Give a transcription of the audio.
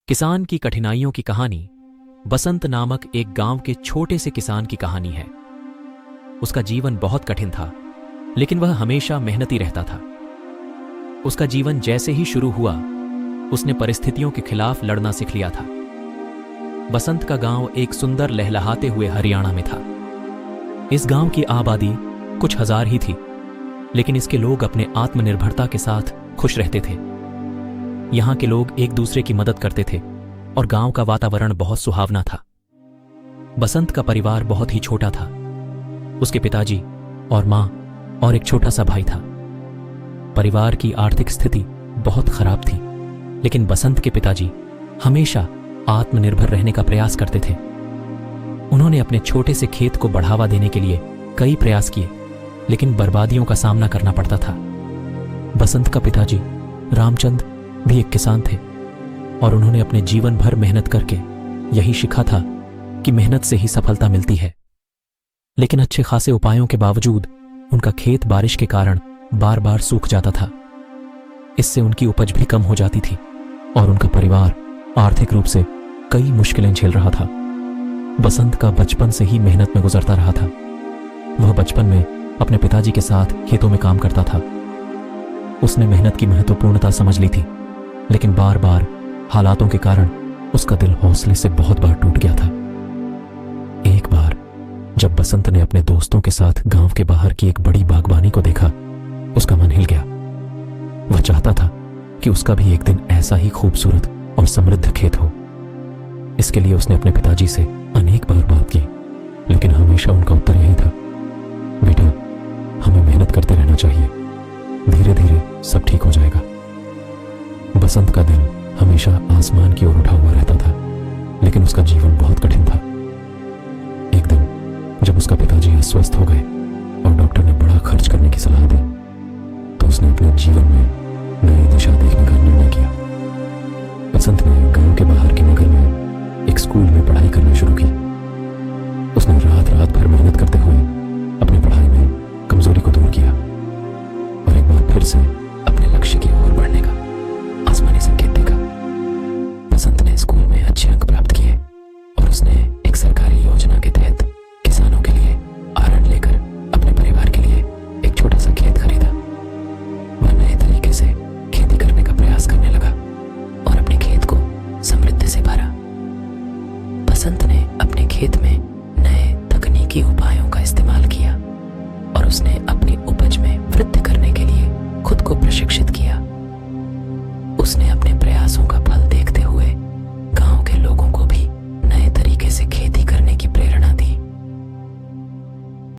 किसान की कठिनाइयों की कहानी बसंत नामक एक गांव के छोटे से किसान की कहानी है। उसका जीवन बहुत कठिन था, लेकिन वह हमेशा मेहनती रहता था। उसका जीवन जैसे ही शुरू हुआ, उसने परिस्थितियों के खिलाफ लड़ना सीख लिया था। बसंत का गांव एक सुंदर लहलहाते हुए हरियाणा में था। इस गांव की आबादी कुछ हजार ही थी, लेकिन इसके लोग अपने आत्मनिर्भरता के साथ खुश रहते थे। यहां के लोग एक दूसरे की मदद करते थे और गांव का वातावरण बहुत सुहावना था। बसंत का परिवार बहुत ही छोटा था। उसके पिताजी और मां और एक छोटा सा भाई था। परिवार की आर्थिक स्थिति बहुत खराब थी, लेकिन बसंत के पिताजी हमेशा आत्मनिर्भर रहने का प्रयास करते थे। उन्होंने अपने छोटे से खेत को बढ़ावा देने के लिए कई प्रयास किए, लेकिन बर्बादियों का सामना करना पड़ता था। बसंत का पिताजी रामचंद भी एक किसान थे और उन्होंने अपने जीवन भर मेहनत करके यही सीखा था कि मेहनत से ही सफलता मिलती है। लेकिन अच्छे खासे उपायों के बावजूद उनका खेत बारिश के कारण बार बार सूख जाता था। इससे उनकी उपज भी कम हो जाती थी और उनका परिवार आर्थिक रूप से कई मुश्किलें झेल रहा था। बसंत का बचपन से ही मेहनत में गुजरता रहा था। वह बचपन में अपने पिताजी के साथ खेतों में काम करता था। उसने मेहनत की महत्वपूर्णता समझ ली थी, लेकिन बार बार हालातों के कारण उसका दिल हौसले से बहुत बार टूट गया था। एक बार जब बसंत ने अपने दोस्तों के साथ गांव के बाहर की एक बड़ी बागवानी को देखा, उसका मन हिल गया। वह चाहता था कि उसका भी एक दिन ऐसा ही खूबसूरत और समृद्ध खेत हो। इसके लिए उसने अपने पिताजी से अनेक बार बात की, लेकिन हमेशा उनका उत्तर यही था, बेटा, हमें मेहनत करते रहना चाहिए, धीरे धीरे सब ठीक हो जाएगा। बसंत का दिल हमेशा आसमान की ओर उठा हुआ रहता था, लेकिन उसका जीवन बहुत कठिन था। एक दिन जब उसका पिताजी अस्वस्थ हो गए और डॉक्टर ने बड़ा खर्च करने की सलाह दी, तो उसने अपने जीवन में नई दिशा देखने का निर्णय किया। बसंत ने गांव के बाहर के नगर में एक स्कूल में पढ़ाई करना शुरू की। उसने रात रात भर मेहनत करते हुए अपनी पढ़ाई में कमजोरी को दूर किया और एक बार फिर से अपने लक्ष्य की ओर बढ़ने का आसमानी संकेत देखा। बसंत ने स्कूल में अच्छे अंक प्राप्त किए और उसने एक सरकारी योजना के तहत किसानों के लिए ऋण लेकर अपने परिवार के लिए एक छोटा सा खेत खरीदा। वह नए तरीके से खेती करने का प्रयास करने लगा और अपने खेत को समृद्धि से भरा। बसंत ने अपने खेत में नए तकनीकी उपाय